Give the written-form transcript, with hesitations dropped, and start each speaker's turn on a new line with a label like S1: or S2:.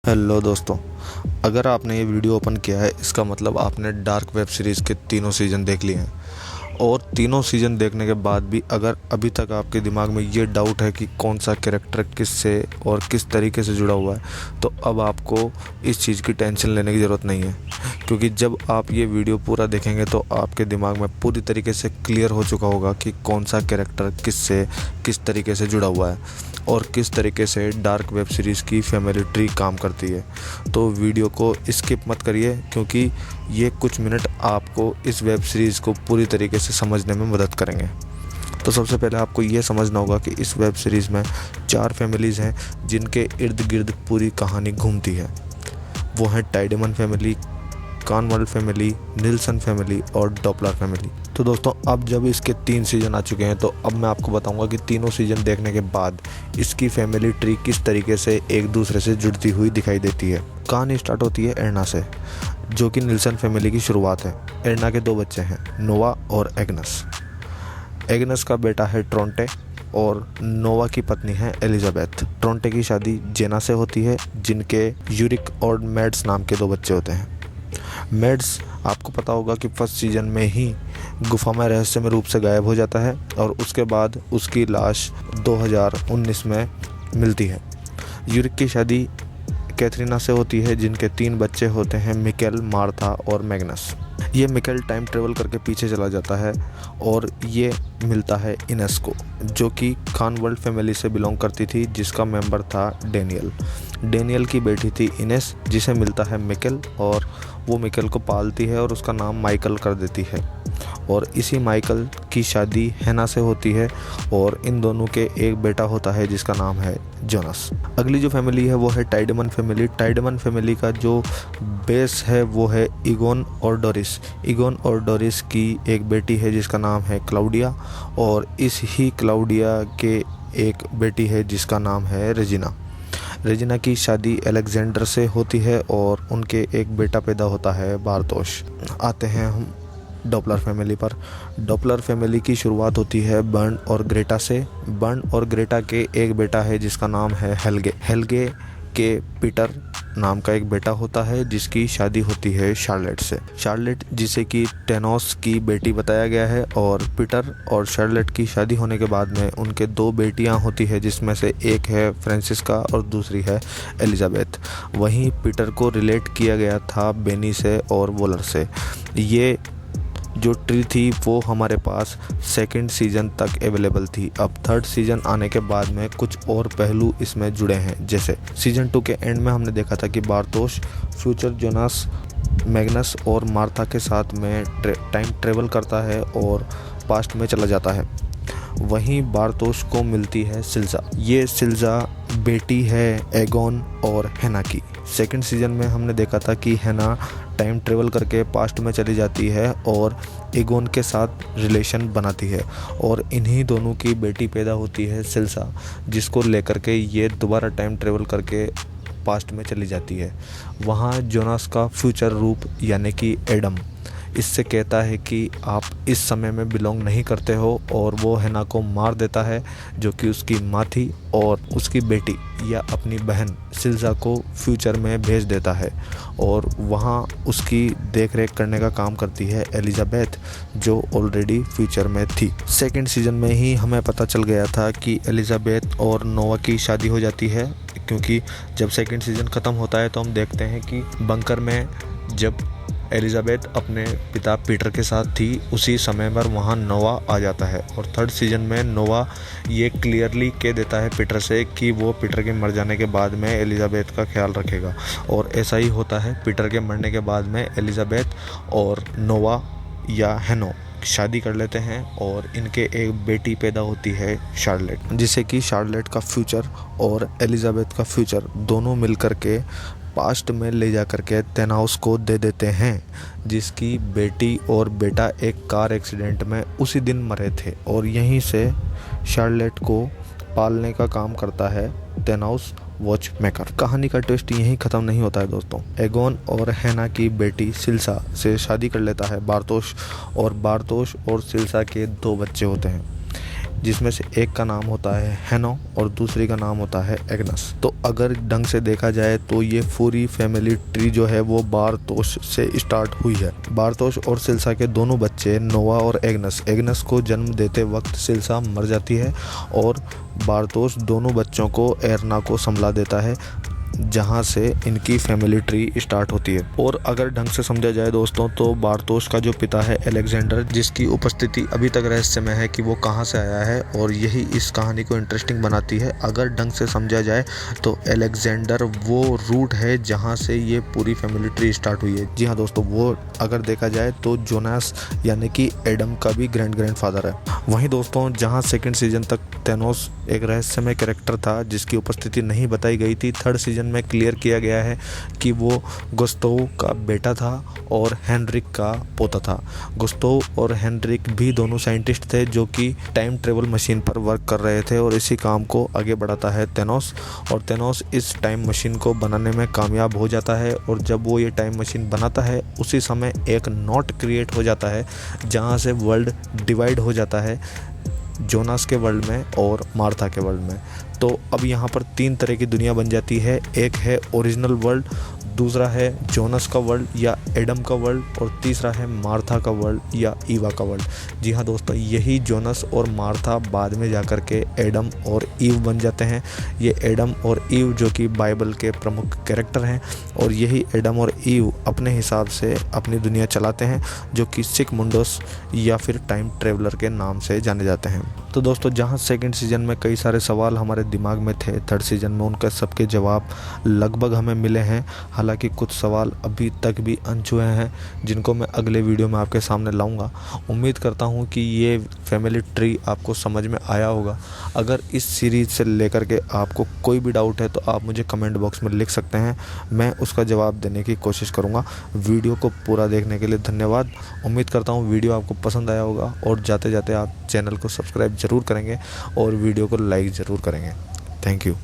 S1: Hello दोस्तों, अगर आपने ये वीडियो ओपन किया है इसका मतलब आपने डार्क वेब सीरीज़ के तीनों सीज़न देख लिए हैं। और तीनों सीज़न देखने के बाद भी अगर अभी तक आपके दिमाग में ये डाउट है कि कौन सा कैरेक्टर किससे और किस तरीके से जुड़ा हुआ है, तो अब आपको इस चीज़ की टेंशन लेने की ज़रूरत नहीं है, क्योंकि जब आप ये वीडियो पूरा देखेंगे तो आपके दिमाग में पूरी तरीके से क्लियर हो चुका होगा कि कौन सा कैरेक्टर किससे किस तरीके से जुड़ा हुआ है और किस तरीके से डार्क वेब सीरीज़ की फैमिली ट्री काम करती है। तो वीडियो को स्किप मत करिए, क्योंकि ये कुछ मिनट आपको इस वेब सीरीज़ को पूरी तरीके से समझने में मदद करेंगे। तो सबसे पहले आपको ये समझना होगा कि इस वेब सीरीज़ में 4 फैमिलीज़ हैं जिनके इर्द गिर्द पूरी कहानी घूमती है। वो हैं टाइडेमन फैमिली, कॉनवाल्ड फैमिली, निल्सन फैमिली और डॉपलर फैमिली। तो दोस्तों, अब जब इसके 3 सीज़न आ चुके हैं तो अब मैं आपको बताऊंगा कि तीनों सीज़न देखने के बाद इसकी फैमिली ट्री किस तरीके से एक दूसरे से जुड़ती हुई दिखाई देती है। कहानी स्टार्ट होती है एर्ना से, जो कि निल्सन फैमिली की शुरुआत है। एर्ना के 2 बच्चे हैं, नोवा और एग्नस। एग्नस का बेटा है ट्रोंटे और नोवा की पत्नी है एलिजाबेथ। ट्रोंटे की शादी जेना से होती है, जिनके यूरिक और मैड्स नाम के 2 बच्चे होते हैं। मैड्स, आपको पता होगा कि फर्स्ट सीजन में ही गुफा में रहस्यमय रूप से गायब हो जाता है और उसके बाद उसकी लाश 2019 में मिलती है। यूरिक की शादी कैथरीना से होती है, जिनके 3 बच्चे होते हैं, मिकेल, मार्था और मैग्नस। ये मिकेल टाइम ट्रेवल करके पीछे चला जाता है और ये मिलता है इनेस को, जो कि कॉनवाल्ड फैमिली से बिलोंग करती थी, जिसका मेंबर था डेनियल। डेनियल की बेटी थी इनेस, जिसे मिलता है मिकेल और वो मिकेल को पालती है और उसका नाम माइकल कर देती है। और इसी माइकल की शादी हैना से होती है और इन दोनों के एक बेटा होता है जिसका नाम है जोनस। अगली जो फैमिली है वो है टाइडेमन फैमिली। टाइडेमन फैमिली का जो बेस है वो है इगोन और डोरिस। इगोन और डोरिस की एक बेटी है जिसका नाम है क्लाउडिया और इस ही क्लाउडिया के एक बेटी है जिसका नाम है रेजिना। रेजिना की शादी अलेक्जेंडर से होती है और उनके एक बेटा पैदा होता है, बारतोश। आते हैं हम डॉपलर फैमिली पर। डॉपलर फैमिली की शुरुआत होती है बर्न और ग्रेटा से। बर्न और ग्रेटा के एक बेटा है जिसका नाम है हेल्गे। हेल्गे के पीटर नाम का एक बेटा होता है जिसकी शादी होती है शार्लेट से। शार्लेट, जिसे कि टेनोस की बेटी बताया गया है, और पीटर और शार्लेट की शादी होने के बाद में उनके 2 बेटियां होती है, जिसमें से एक है फ्रांसिस्का और दूसरी है एलिजाबेथ। वहीं पीटर को रिलेट किया गया था बेनी से और वोलर से। ये जो ट्री थी वो हमारे पास 2nd सीज़न तक अवेलेबल थी। अब 3rd सीज़न आने के बाद में कुछ और पहलू इसमें जुड़े हैं। जैसे सीज़न 2 के एंड में हमने देखा था कि बारतोश फ्यूचर जोनास, मैग्नस और मार्था के साथ में टाइम ट्रेवल करता है और पास्ट में चला जाता है। वहीं बारतोश को मिलती है सिल्जा। ये सिल्जा बेटी है एगोन और हैना की। 2nd सीज़न में हमने देखा था कि हैना टाइम ट्रेवल करके पास्ट में चली जाती है और एगोन के साथ रिलेशन बनाती है और इन्हीं दोनों की बेटी पैदा होती है सिल्सा, जिसको लेकर के ये दोबारा टाइम ट्रेवल करके पास्ट में चली जाती है। वहाँ जोनास का फ्यूचर रूप यानी कि एडम इससे कहता है कि आप इस समय में बिलोंग नहीं करते हो और वो हैना को मार देता है, जो कि उसकी माँ थी, और उसकी बेटी या अपनी बहन सिल्जा को फ्यूचर में भेज देता है और वहाँ उसकी देखरेख करने का काम करती है एलिजाबेथ, जो ऑलरेडी फ्यूचर में थी। 2nd सीज़न में ही हमें पता चल गया था कि एलिजाबेथ और नोवा की शादी हो जाती है, क्योंकि जब 2nd सीज़न ख़त्म होता है तो हम देखते हैं कि बंकर में जब एलिजाबेथ अपने पिता पीटर के साथ थी, उसी समय पर वहाँ नोवा आ जाता है। और 3rd सीज़न में नोवा ये क्लियरली कह देता है पीटर से कि वो पीटर के मर जाने के बाद में एलिजाबेथ का ख्याल रखेगा, और ऐसा ही होता है। पीटर के मरने के बाद में एलिजाबेथ और नोवा या हैनो शादी कर लेते हैं और इनके एक बेटी पैदा होती है शार्लेट, जिसे कि शार्लेट का फ्यूचर और एलिजाबेथ का फ्यूचर दोनों मिलकर के पास्ट में ले जा कर के तेनाउस को दे देते हैं, जिसकी बेटी और बेटा एक कार एक्सीडेंट में उसी दिन मरे थे। और यहीं से शार्लेट को पालने का काम करता है तेनाउस वॉच मेकर। कहानी का ट्विस्ट यहीं ख़त्म नहीं होता है दोस्तों। एगोन और हैना की बेटी सिल्सा से शादी कर लेता है बारतोश, और बारतोश और सिल्सा के 2 बच्चे होते हैं, जिसमें से एक का नाम होता है हेनो और दूसरी का नाम होता है एग्नस। तो अगर ढंग से देखा जाए तो ये पूरी फैमिली ट्री जो है वो बारतोश से स्टार्ट हुई है। बारतोश और सिल्सा के दोनों बच्चे नोवा और एग्नस को जन्म देते वक्त सिल्सा मर जाती है और बारतोश दोनों बच्चों को एरना को संभला देता है, जहाँ से इनकी फैमिली ट्री स्टार्ट होती है। और अगर ढंग से समझा जाए दोस्तों तो बारतोश का जो पिता है अलेक्जेंडर, जिसकी उपस्थिति अभी तक रहस्यमय है कि वो कहाँ से आया है, और यही इस कहानी को इंटरेस्टिंग बनाती है। अगर ढंग से समझा जाए तो अलेक्जेंडर वो रूट है जहाँ से ये पूरी फैमिली ट्री स्टार्ट हुई है। जी हाँ दोस्तों, वो अगर देखा जाए तो जोनास यानी कि एडम का भी ग्रैंडफादर है। वहीं दोस्तों जहाँ सेकंड सीजन तक थैनोस एक रहस्यमय कैरेक्टर था जिसकी उपस्थिति नहीं बताई गई थी, थर्ड सीजन में क्लियर किया गया है कि वो गुस्ताव का बेटा था और हेनरिक का पोता था। गुस्ताव और हेनरिक भी दोनों साइंटिस्ट थे जो कि टाइम ट्रेवल मशीन पर वर्क कर रहे थे, और इसी काम को आगे बढ़ाता है थैनोस। और थैनोस इस टाइम मशीन को बनाने में कामयाब हो जाता है, और जब वो ये टाइम मशीन बनाता है उसी समय एक नॉट क्रिएट हो जाता है जहाँ से वर्ल्ड डिवाइड हो जाता है, जोनास के वर्ल्ड में और मार्था के वर्ल्ड में। तो अब यहाँ पर 3 तरह की दुनिया बन जाती है। एक है ओरिजिनल वर्ल्ड, दूसरा है जोनास का वर्ल्ड या एडम का वर्ल्ड, और तीसरा है मार्था का वर्ल्ड या ईवा का वर्ल्ड। जी हाँ दोस्तों, यही जोनास और मार्था बाद में जाकर के एडम और ईव बन जाते हैं। ये एडम और ईव जो कि बाइबल के प्रमुख कैरेक्टर हैं, और यही एडम और ईव अपने हिसाब से अपनी दुनिया चलाते हैं जो कि सिक मुंडोस या फिर टाइम ट्रेवलर के नाम से जाने जाते हैं। तो दोस्तों जहाँ सेकंड सीजन में कई सारे सवाल हमारे दिमाग में थे, थर्ड सीजन में उनके सबके जवाब लगभग हमें मिले हैं। हालांकि कुछ सवाल अभी तक भी अनछुए हैं जिनको मैं अगले वीडियो में आपके सामने लाऊंगा। उम्मीद करता हूं कि ये फैमिली ट्री आपको समझ में आया होगा। अगर इस सीरीज़ से लेकर के आपको कोई भी डाउट है तो आप मुझे कमेंट बॉक्स में लिख सकते हैं, मैं उसका जवाब देने की कोशिश करूँगा। वीडियो को पूरा देखने के लिए धन्यवाद। उम्मीद करता हूँ वीडियो आपको पसंद आया होगा, और जाते जाते आप चैनल को सब्सक्राइब ज़रूर करेंगे और वीडियो को लाइक ज़रूर करेंगे। Thank you.